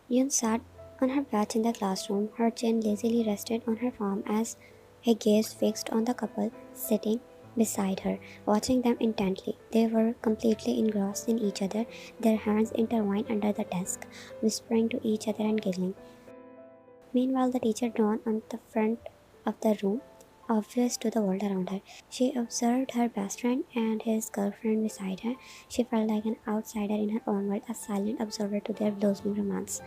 Yun sat on her bench in the classroom, her chin lazily rested on her palm as her gaze fixed on the couple sitting beside her, watching them intently. They were completely engrossed in each other, their hands intertwined under the desk, whispering to each other and giggling. Meanwhile, the teacher drawn on the front of the room, oblivious to the world around her. She observed her best friend and his girlfriend beside her. She felt like an outsider in her own world, a silent observer to their blossoming romance.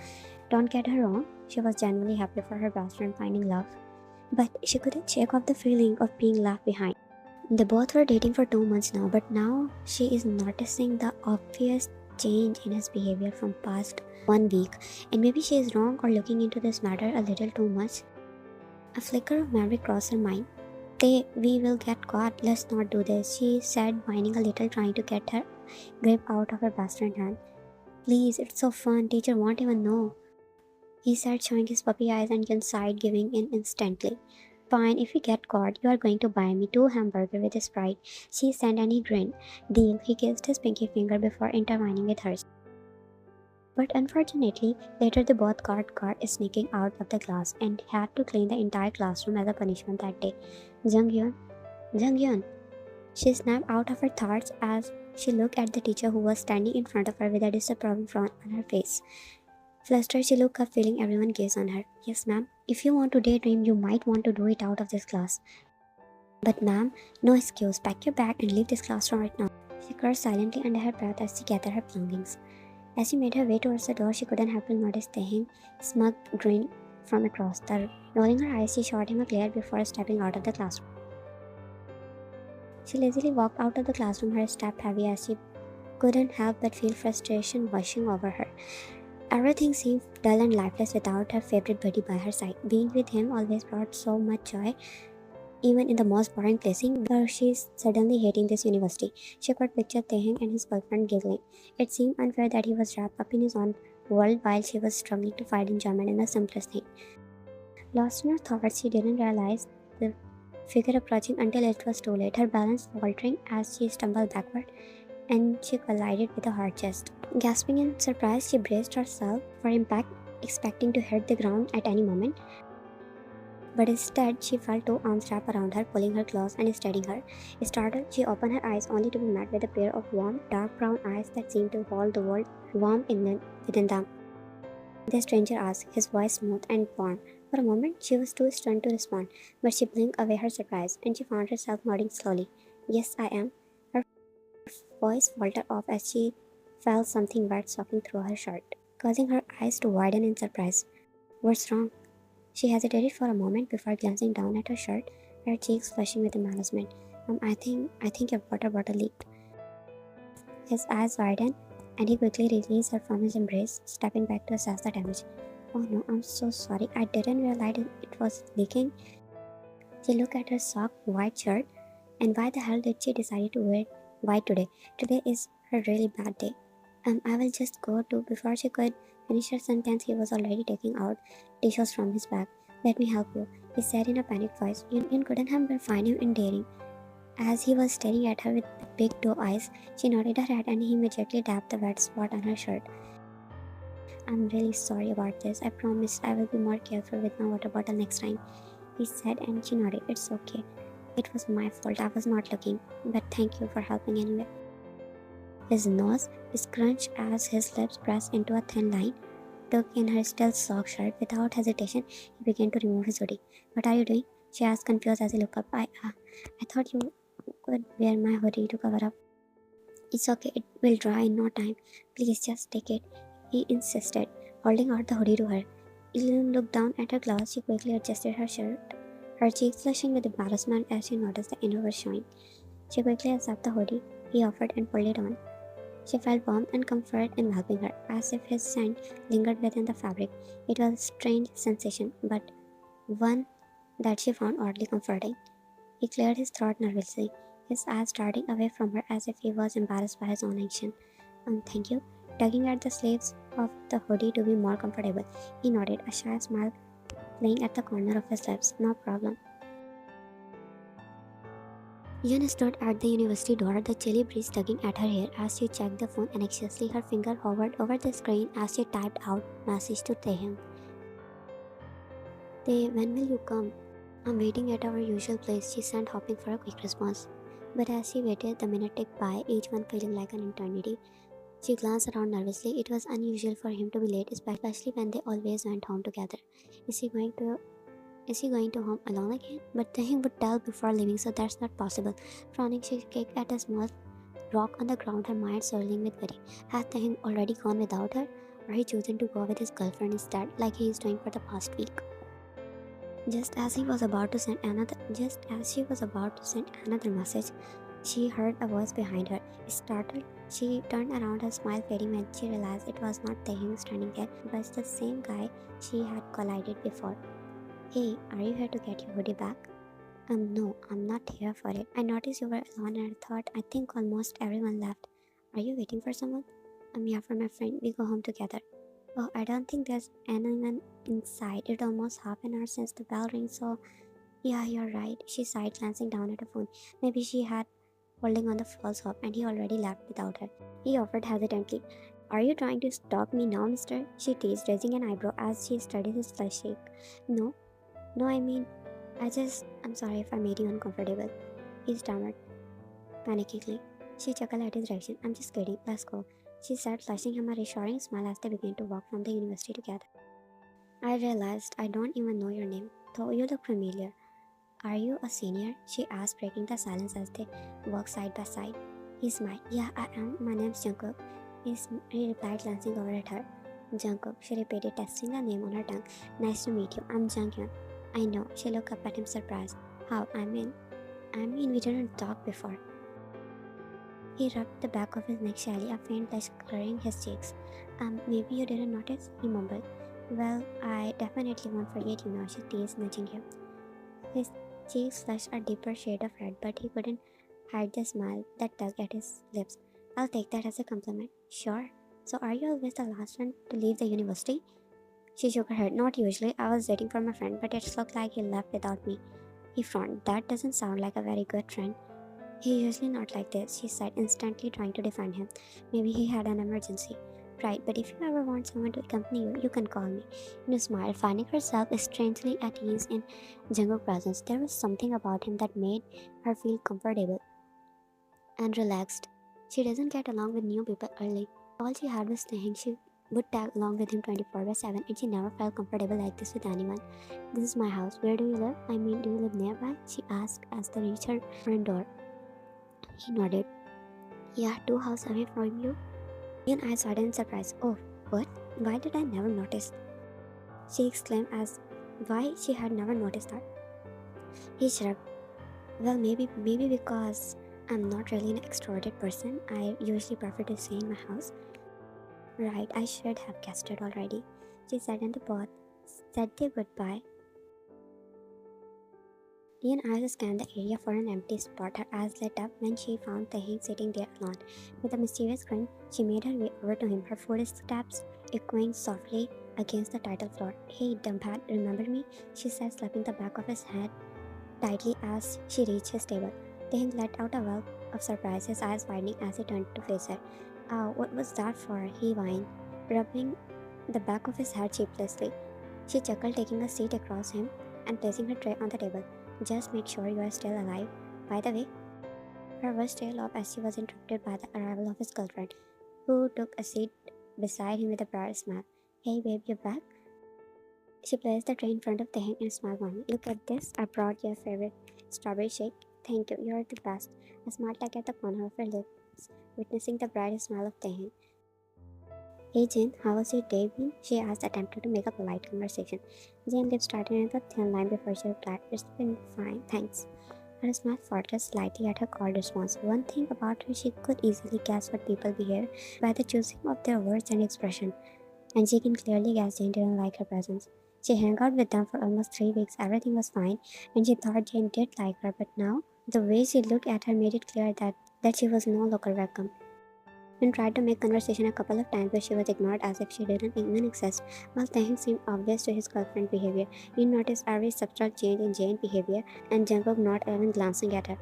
Don't get her wrong, she was genuinely happy for her best friend finding love, but she couldn't shake off the feeling of being left behind. They both were dating for 2 months now, but now she is noticing the obvious change in his behavior from past 1 week, and maybe she is wrong or looking into this matter a little too much. A flicker of memory crossed her mind. We will get caught. Let's not do this, she said, whining a little, trying to get her grip out of her best friend's hand. Please, it's so fun. Teacher won't even know, he said, showing his puppy eyes, and Yun sighed, giving in instantly. Fine, if we get caught, you are going to buy me 2 hamburgers with a Sprite, she said, and he grinned. Deal, he kissed his pinky finger before intertwining with hers. But unfortunately, later they both got caught sneaking out of the class and had to clean the entire classroom as a punishment that day. Junghyun, Junghyun, she snapped out of her thoughts as she looked at the teacher who was standing in front of her with a disapproving frown on her face. Flustered, she looked up, feeling everyone gaze on her. Yes, ma'am. If you want to daydream, you might want to do it out of this class. But, ma'am, no excuse. Pack your bag and leave this classroom right now. She cursed silently under her breath as she gathered her belongings. As she made her way towards the door, she couldn't help but notice Taehyung's smug grin from across the room. Rolling her eyes, she shot him a glare before stepping out of the classroom. She lazily walked out of the classroom, her step heavy as she couldn't help but feel frustration washing over her. Everything seemed dull and lifeless without her favorite buddy by her side. Being with him always brought so much joy, even in the most boring placing, where she's suddenly hating this university. She could picture Taehyung and his girlfriend giggling. It seemed unfair that he was wrapped up in his own world while she was struggling to find enjoyment in the simplest thing. Lost in her thoughts, she didn't realize the figure approaching until it was too late, her balance faltering as she stumbled backward, and she collided with a hard chest. Gasping in surprise, she braced herself for impact, expecting to hit the ground at any moment. But instead, she felt two arms wrap around her, pulling her close and steadying her. Startled, she opened her eyes only to be met with a pair of warm, dark brown eyes that seemed to hold the world warm within them. The stranger asked, his voice smooth and warm. For a moment, she was too stunned to respond, but she blinked away her surprise, and she found herself nodding slowly. Yes, I am. Her voice faltered off as she felt something wet soaking through her shirt, causing her eyes to widen in surprise. What's wrong? She hesitated for a moment before glancing down at her shirt, her cheeks flushing with embarrassment. I think your water bottle leaked. His eyes widened, and he quickly released her from his embrace, stepping back to assess the damage. Oh no, I'm so sorry. I didn't realize it was leaking. She looked at her socked white shirt, and why the hell did she decide to wear white today? Today is a really bad day. I will just go to. Before she could finish her sentence, he was already taking out tissues from his bag. Let me help you, he said in a panicked voice. Yun couldn't help but find him endearing. As he was staring at her with big doe eyes, she nodded her head and he immediately dabbed the wet spot on her shirt. I'm really sorry about this. I promise I will be more careful with my water bottle next time, he said, and she nodded. It's okay. It was my fault. I was not looking. But thank you for helping anyway. His nose scrunched as his lips pressed into a thin line. Took in her still sock shirt. Without hesitation, he began to remove his hoodie. What are you doing? She asked, confused as he looked up. I thought you could wear my hoodie to cover up. It's okay, it will dry in no time. Please just take it, he insisted, holding out the hoodie to her. Eileen looked down at her clothes. She quickly adjusted her shirt, her cheeks flushing with embarrassment as she noticed the inner was showing. She quickly accepted the hoodie he offered and pulled it on. She felt warmth and comfort enveloping her, as if his scent lingered within the fabric. It was a strange sensation, but one that she found oddly comforting. He cleared his throat nervously, his eyes darting away from her as if he was embarrassed by his own action. Thank you. Tugging at the sleeves of the hoodie to be more comfortable, he nodded, a shy smile playing at the corner of his lips. No problem. Yun stood at the university door, the chilly breeze tugging at her hair as she checked the phone anxiously. Her finger hovered over the screen as she typed out message to Taehyung. When will you come? I'm waiting at our usual place, she sent, hoping for a quick response. But as she waited, the minute ticked by, each one feeling like an eternity. She glanced around nervously. It was unusual for him to be late, especially when they always went home together. Is he going to is he going to home alone again? But Taehyung would tell before leaving, so that's not possible. Frowning, she kicked at a small rock on the ground, her mind swirling with worry. Has Taehyung already gone without her? Or he chosen to go with his girlfriend instead, like he is doing for the past week? Just as she was about to send another message, she heard a voice behind her. Startled, she turned around, her smile fading when she realized it was not Taehyung standing there, but the same guy she had collided before. Hey, are you here to get your hoodie back? No, I'm not here for it. I noticed you were alone and I think almost everyone left. Are you waiting for someone? I'm here for my friend. We go home together. Oh, I don't think there's anyone inside. It's almost half an hour since the bell rang, so yeah, you're right. She sighed, glancing down at her phone. Maybe she had holding on the false hope and he already left without her. He offered hesitantly. Are you trying to stalk me now, mister? She teased, raising an eyebrow as she studied his flesh shake. No, no, I'm sorry if I made you uncomfortable. He stammered, panickingly. She chuckled at his reaction. I'm just kidding, let's go. She said, flashing him a reassuring smile as they began to walk from the university together. I realized I don't even know your name, though you look familiar. Are you a senior? She asked, breaking the silence as they walked side by side. He smiled. Yeah, I am. My name's Jungkook. He replied, glancing over at her. Jungkook, she repeated, testing the name on her tongue. Nice to meet you. I'm Junghyun. I know. She looked up at him, surprised. How? I mean, we didn't talk before. He rubbed the back of his neck shyly, a faint blush coloring his cheeks. Maybe you didn't notice? He mumbled. Well, I definitely won't forget you now, she teased, nudging him. His cheeks flushed a deeper shade of red, but he couldn't hide the smile that tugged at his lips. I'll take that as a compliment. Sure. So are you always the last one to leave the university? She shook her head. Not usually. I was waiting for my friend, but it looked like he left without me. He frowned. That doesn't sound like a very good friend. He usually not like this, she said, instantly trying to defend him. Maybe he had an emergency. Right, but if you ever want someone to accompany you, you can call me. Inu smiled, finding herself strangely at ease in Jungkook's presence. There was something about him that made her feel comfortable and relaxed. She doesn't get along with new people early. All she had was saying she would tag along with him 24/7, and she never felt comfortable like this with anyone. This is my house. Where do you live? I mean, do you live nearby? She asked as they reached her front door. He nodded. Yeah, 2 houses away from you. And I saw in surprise. Oh, what? Why did I never notice? She exclaimed as why she had never noticed that. He shrugged. Well, maybe because I'm not really an extroverted person. I usually prefer to stay in my house. Right, I should have guessed it already. She said, and the both said their goodbye. Ian eyes scanned the area for an empty spot. Her eyes lit up when she found Taehyung sitting there alone. With a mischievous grin, she made her way over to him, her footsteps echoing softly against the tile floor. Hey, dumbhead, remember me? She said, slapping the back of his head tightly as she reached his table. Taehyung let out a whelp of surprise, his eyes widening as he turned to face her. Oh, what was that for? He whined, rubbing the back of his head sheepishly. She chuckled, taking a seat across him and placing her tray on the table. Just make sure you are still alive. By the way, her voice trailed off as she was interrupted by the arrival of his girlfriend, who took a seat beside him with a bright smile. Hey babe, you back? She placed the tray in front of Taehyung and smiled warmly. Look at this. I brought your favorite strawberry shake. Thank you. You're the best. A smile like at the corner of her lips, witnessing the bright smile of Taehyung. Hey Jane, how was your day been? She asked, attempting to make a polite conversation. Jane lips started in a thin line before she replied, It's been fine, thanks. Her smile faltered slightly at her cold response. One thing about her, she could easily guess what people behave by the choosing of their words and expression, and she can clearly guess Jane didn't like her presence. She hung out with them for almost 3 weeks, everything was fine, and she thought Jane did like her, but now, the way she looked at her made it clear that she was no longer welcome. Jane tried to make conversation a couple of times, but she was ignored as if she didn't even exist. While Taehyung seemed obvious to his girlfriend's behavior, he noticed every subtle change in Jane's behavior, and Jungkook not even glancing at her.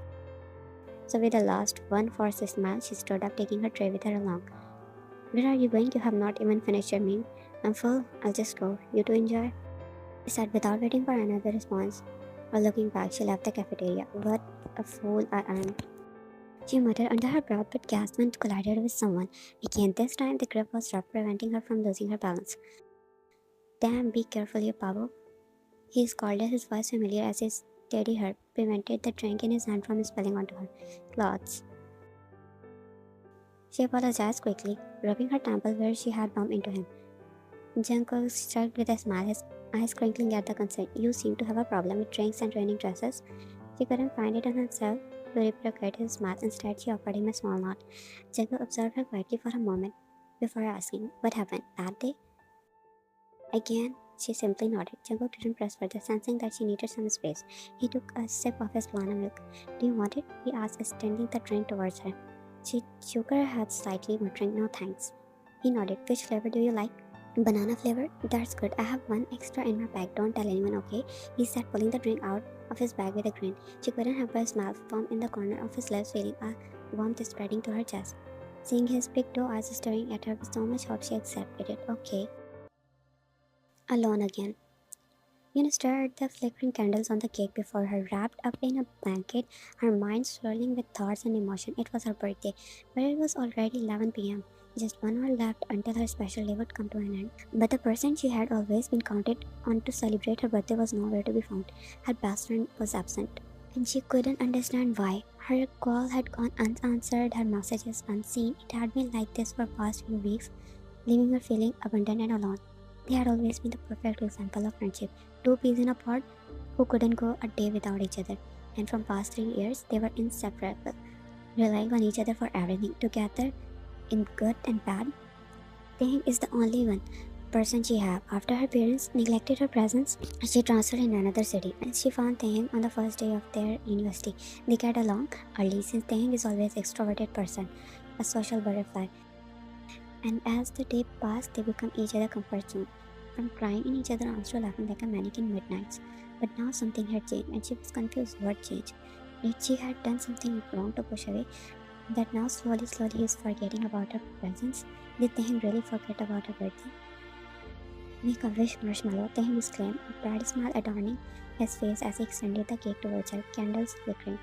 So with a last one forced smile, she stood up, taking her tray with her along. Where are you going? You have not even finished your meal. I'm full. I'll just go. You two enjoy? She said without waiting for another response. While looking back, she left the cafeteria. What a fool I am. She muttered under her breath, but gasped when collided with someone. Again, this time the grip was rough, preventing her from losing her balance. Damn, be careful, you pavo. He scolded, his voice familiar as he steadied her, prevented the drink in his hand from spilling onto her clothes. She apologized quickly, rubbing her temple where she had bumped into him. Jungkook shrugged with a smile, his eyes crinkling at the concern. You seem to have a problem with drinks and training dresses. She couldn't find it in herself to reciprocate his smile. Instead, she offered him a small nod. Jungkook observed her quietly for a moment before asking, what happened that day? Again, she simply nodded. Jungkook didn't press further, sensing that she needed some space. He took a sip of his banana milk. Do you want it? He asked, extending the drink towards her. She shook her head slightly, muttering, no thanks. He nodded. Which flavor do you like? Banana flavor? That's good. I have one extra in my bag. Don't tell anyone, okay? He said, pulling the drink out of his bag with a grin. She couldn't help but smile, formed in the corner of his lips, feeling a warmth spreading to her chest. Seeing his big doe eyes staring at her with so much hope, she accepted it. Okay. Alone again. Yuna stared at the flickering candles on the cake before her, wrapped up in a blanket, her mind swirling with thoughts and emotion. It was her birthday, but it was already 11 p.m. Just 1 hour left until her special day would come to an end. But the person she had always been counted on to celebrate her birthday was nowhere to be found. Her best friend was absent, and she couldn't understand why. Her call had gone unanswered, her messages unseen. It had been like this for past few weeks, leaving her feeling abandoned and alone. They had always been the perfect example of friendship. Two peas in a pod who couldn't go a day without each other. And from past 3 years, they were inseparable, relying on each other for everything. Together, in good and bad, Taehyung is the only one person she had. After her parents neglected her presence, she transferred in another city, and she found Taehyung on the first day of their university. They get along early since Taehyung is always extroverted person, a social butterfly. And as the day passed, they become each other's comfort zone, from crying in each other's arms to laughing like a mannequin midnights. But now something had changed, and she was confused what changed. If she had done something wrong to push away, that now slowly he is forgetting about her presence. Did Taehyung really forget about her birthday? Make a wish, marshmallow, Taehyung exclaimed, a bright smile adorning his face as he extended the cake towards her, candles flickering.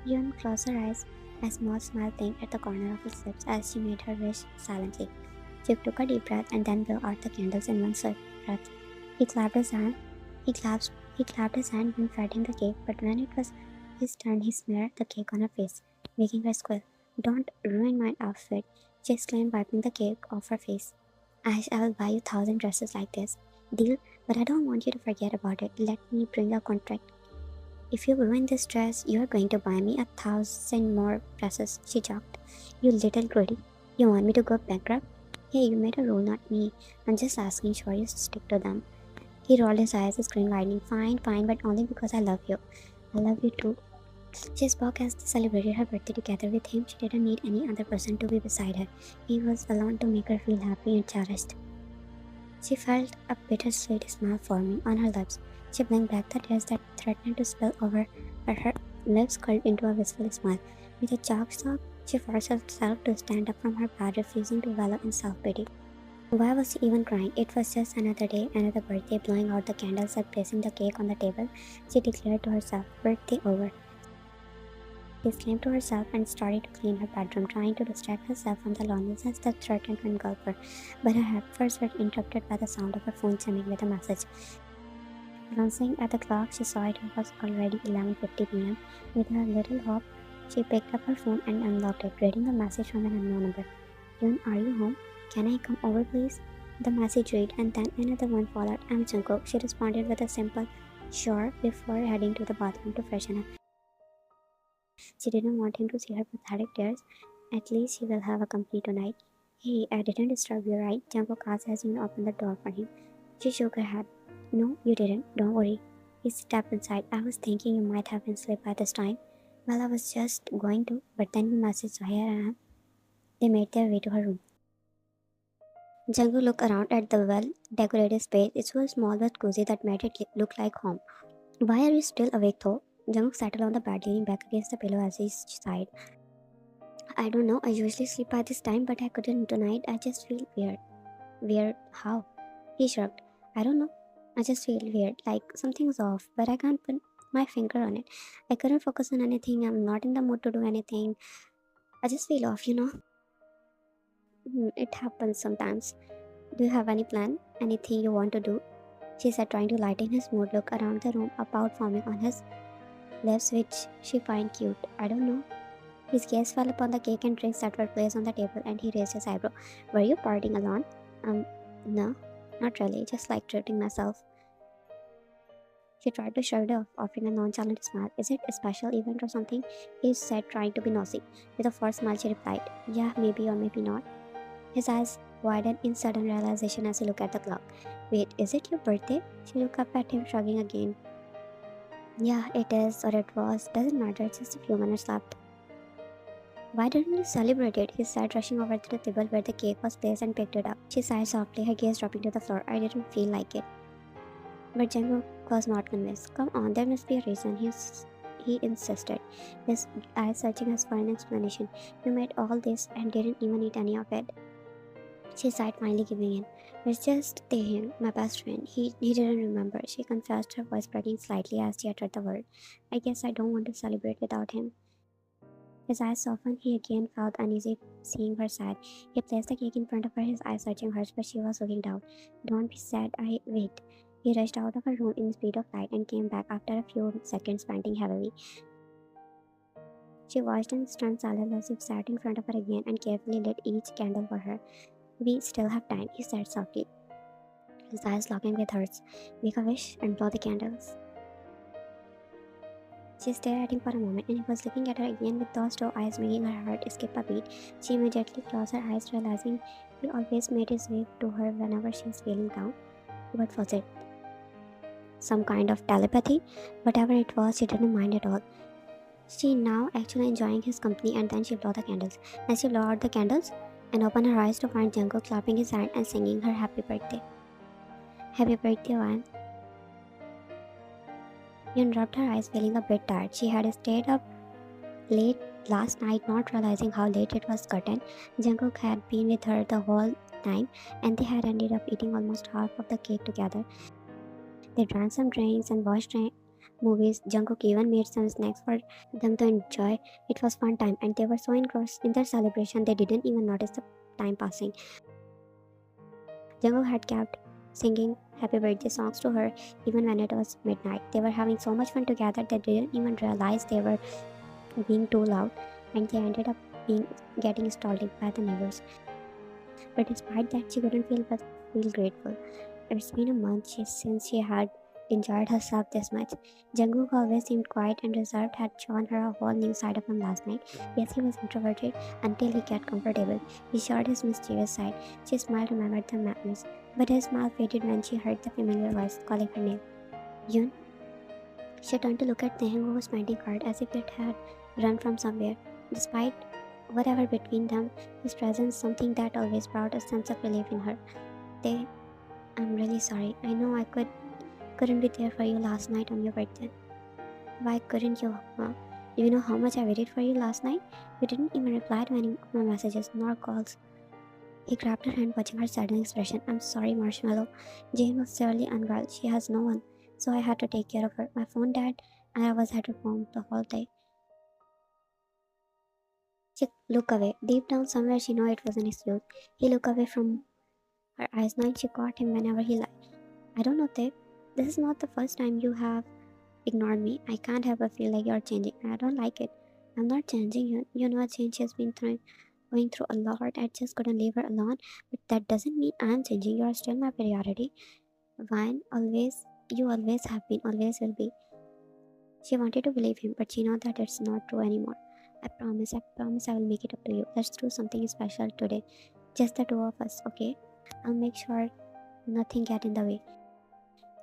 Yoon closed her eyes, a small smile playing at the corner of his lips as she made her wish silently. She took a deep breath and then blew out the candles in one swift breath. He clapped his hand. He clapped his hand when feeding the cake, but when it was his turn, he smeared the cake on her face, making her squeal. Don't ruin my outfit, she exclaimed, wiping the cake off her face. I will buy you 1,000 dresses like this. Deal, but I don't want you to forget about it. Let me bring a contract. If you ruin this dress, you are going to buy me 1,000 more dresses, she joked. You little greedy. You want me to go bankrupt? Hey, you made a rule, not me. I'm just asking sure you stick to them. He rolled his eyes, his grin widening. Fine, but only because I love you. I love you too. She spoke as they celebrated her birthday together with him. She didn't need any other person to be beside her. He was alone to make her feel happy and cherished. She felt a bittersweet smile forming on her lips. She blinked back the tears that threatened to spill over, but her lips curled into a wistful smile. With a chalk sob, she forced herself to stand up from her bed, refusing to wallow in self-pity. Why was she even crying? It was just another day, another birthday. Blowing out the candles and placing the cake on the table, she declared to herself, birthday over. She exclaimed to herself and started to clean her bedroom, trying to distract herself from the loneliness that threatened to engulf her. But her efforts were interrupted by the sound of her phone chiming with a message. Glancing at the clock, she saw it was already 11:50 p.m. With a little hope, she picked up her phone and unlocked it, reading a message from an unknown number. Yoon, are you home? Can I come over, please? The message read, and then another one followed. I'm Jungkook. She responded with a simple sure before heading to the bathroom to freshen up. She didn't want him to see her pathetic tears. At least he will have a company tonight. Hey, I didn't disturb you, right? Jungkook asked as Yoon opened the door for him. She shook her head. No, you didn't. Don't worry. He stepped inside. I was thinking you might have been asleep by this time. Well, I was just going to, but then you messaged, so here I am. They made their way to her room. Jungkook looked around at the well-decorated space. It was small but cozy that made it look like home. Why are you still awake though? Jungkook sat on the bed, leaning back against the pillow as he sighed. I don't know, I usually sleep by this time, but I couldn't tonight. I just feel weird. Weird? How? He shrugged. I don't know. I just feel weird, like something's off, but I can't put my finger on it. I couldn't focus on anything. I'm not in the mood to do anything. I just feel off. It happens sometimes. Do you have any plan? Anything you want to do? She said, trying to lighten his mood. Look around the room, a pout forming on his lips, which she find cute. I don't know. His gaze fell upon the cake and drinks that were placed on the table, and he raised his eyebrow. Were you partying alone? Um, no, not really. Just like treating myself. She tried to shrug it off, offering a nonchalant smile. Is it a special event or something? He said, trying to be nosy. With a forced smile, she replied, yeah, maybe or maybe not. His eyes widened in sudden realization as he looked at the clock. Wait, is it your birthday? She looked up at him, shrugging again. Yeah, it is, or it was. Doesn't matter, it's just a few minutes left. Why didn't you celebrate it? He said, rushing over to the table where the cake was placed and picked it up. She sighed softly, her gaze dropping to the floor. I didn't feel like it. But Jungkook was not convinced. Come on, there must be a reason. He insisted, his eyes searching us for an explanation. You made all this and didn't even eat any of it. She sighed, finally giving in. It's just Taehyung, my best friend. He didn't remember. She confessed, her voice breaking slightly as she uttered the word. I guess I don't want to celebrate without him. His eyes softened. He again felt uneasy seeing her sad. He placed the cake in front of her, his eyes searching hers, but she was looking down. Don't be sad. Wait. He rushed out of her room in the speed of light and came back after a few seconds, panting heavily. She watched in stunned silence as he sat in front of her again and carefully lit each candle for her. We still have time, he said softly, his eyes locking with hers. Make a wish and blow the candles. She stared at him for a moment, and he was looking at her again with those two eyes making her heart skip a beat. She immediately closed her eyes, realizing he always made his way to her whenever she was feeling down. What was it? Some kind of telepathy? Whatever it was, she didn't mind at all. She now actually enjoying his company, and then she blew the candles. As she blew out the candles and opened her eyes to find Jungkook clapping his hand and singing her happy birthday. Happy birthday, Wan. Yun rubbed her eyes, feeling a bit tired. She had stayed up late last night, not realizing how late it was gotten. Jungkook had been with her the whole time, and they had ended up eating almost half of the cake together. They drank some drinks and watched movies. Jungkook even made some snacks for them to enjoy. It was fun time, and they were so engrossed in their celebration they didn't even notice the time passing. Jungkook had kept singing happy birthday songs to her even when it was midnight. They were having so much fun together they didn't even realize they were being too loud, and they ended up getting startled by the neighbors. But despite that, she couldn't feel but feel grateful. It's been a month since she had enjoyed herself this much. Jungkook always seemed quiet and reserved, had shown her a whole new side of him last night. Yes, he was introverted until he got comfortable. He showed his mischievous side. She smiled, remembered the memories, but her smile faded when she heard the familiar voice calling her name. Yun. She turned to look at Taehyung, who was pointing hard as if it had run from somewhere. Despite whatever between them, his presence something that always brought a sense of relief in her. I'm really sorry. I know I couldn't be there for you last night on your birthday. Why couldn't you? Huh? Do you know how much I waited for you last night? You didn't even reply to any of my messages nor calls. He grabbed her hand, watching her saddened expression. I'm sorry, Marshmallow. Jane was severely unwell. She has no one, so I had to take care of her. My phone died, and I was at home the whole day. She looked away. Deep down somewhere, she knew it was an excuse. He looked away from her eyes, knowing she caught him whenever he lied. I don't know, Tip. This is not the first time you have ignored me. I can't help but feel like you're changing. I don't like it. I'm not changing you. You know, change has been going through a lot. I just couldn't leave her alone. But that doesn't mean I'm changing. You are still my priority. Vine, always, you always have been, always will be. She wanted to believe him, but she knows that it's not true anymore. I promise I will make it up to you. Let's do something special today. Just the two of us, okay? I'll make sure nothing get in the way.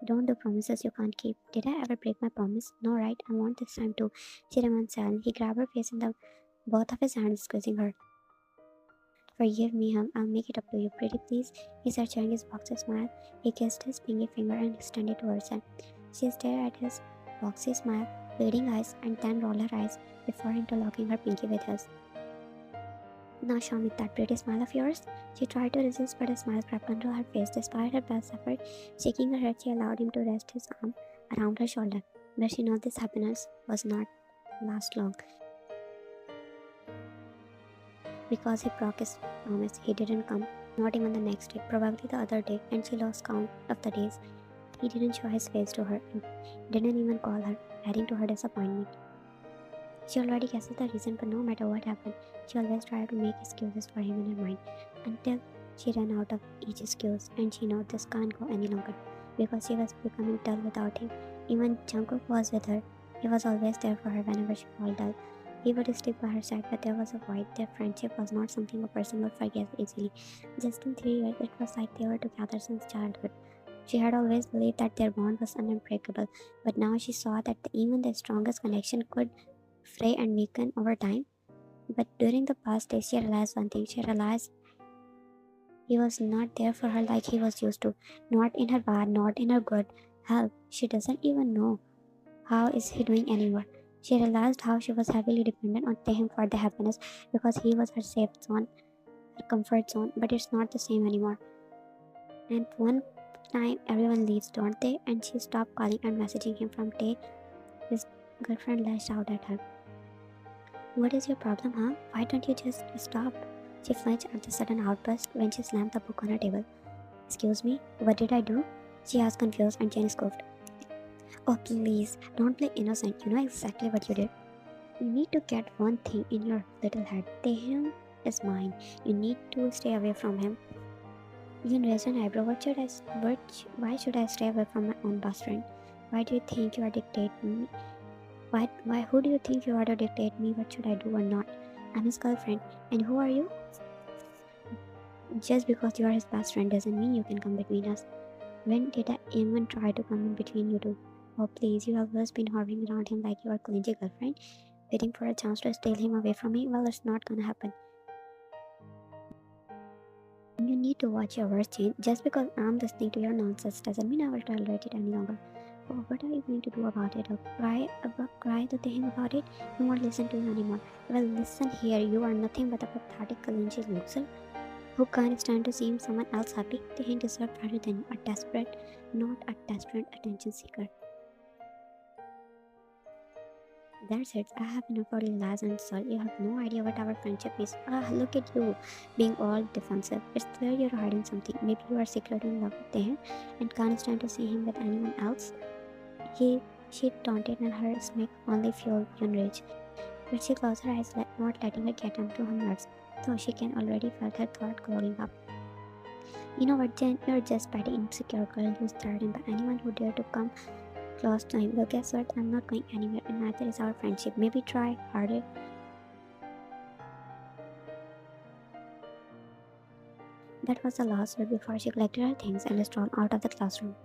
Don't do promises you can't keep. Did I ever break my promise? No, right? I want this time too. She remained silent. He grabbed her face in both of his hands, squeezing her. Forgive me, hum. I'll make it up to you, pretty please. He said, showing his boxy smile. He kissed his pinky finger and extended towards her. She stared at his boxy smile, bleeding eyes, and then roll her eyes before interlocking her pinky with his. Now show me that pretty smile of yours. She tried to resist, but a smile crept onto her face. Despite her best effort, shaking her head, she allowed him to rest his arm around her shoulder. But she knew this happiness was not last long. Because he broke his promise, he didn't come, not even the next day, probably the other day, and she lost count of the days. He didn't show his face to her and didn't even call her, adding to her disappointment. She already guesses the reason, but no matter what happened, she always tried to make excuses for him in her mind until she ran out of each excuse, and she knew this can't go any longer because she was becoming dull without him. Even Jungkook was with her. He was always there for her whenever she felt dull. He would stick by her side, but there was a void. Their friendship was not something a person would forget easily. Just in 3 years, it was like they were together since childhood. She had always believed that their bond was unbreakable, but now she saw that even the strongest connection could fray and weaken over time. But during the past days, she realized one thing. She realized he was not there for her like he was used to. Not in her bad, not in her good health. She doesn't even know how is he doing anymore. She realized how she was heavily dependent on him for the happiness because he was her safe zone, her comfort zone. But it's not the same anymore. And one time everyone leaves, don't they? And she stopped calling and messaging him from day. His girlfriend lashed out at her. What is your problem, huh? Why don't you just stop? She flinched at the sudden outburst when she slammed the book on her table. Excuse me, what did I do? She asked confused, and Jane scoffed. Oh please, don't play innocent. You know exactly what you did. You need to get one thing in your little head. Him is mine. You need to stay away from him. You raised an eyebrow. Why should I stay away from my own best friend? Why do you think you are dictating me? Who do you think you are to dictate me what should I do or not? I'm his girlfriend. And who are you? Just because you are his best friend doesn't mean you can come between us. When did I even try to come in between you two? Oh please, you have always been hovering around him like your clingy girlfriend, waiting for a chance to steal him away from me. Well, it's not gonna happen. You need to watch your words, Jane. Just because I'm listening to your nonsense doesn't mean I will tolerate it any longer. Oh, what are you going to do about it? Cry to him about it? He won't listen to you anymore. Well, listen here. You are nothing but a pathetic, clingy loser who can't stand to see someone else happy. They deserve better than you. Not a desperate attention seeker. That's it. I have enough for lies and salt. You have no idea what our friendship is. Look at you, being all defensive. It's clear you're hiding something. Maybe you are secretly in love with him and can't stand to see him with anyone else. She taunted, and her smirk only fueled beyond rage. But she closed her eyes, not letting her get onto her nerves, though she can already felt her thought clogging up. You know what, Jen? You're just petty, insecure girl who's threatened by anyone who dare to come close to him. Well, guess what? I'm not going anywhere, and neither is our friendship. Maybe try harder. That was the last word before she collected her things and strolled out of the classroom.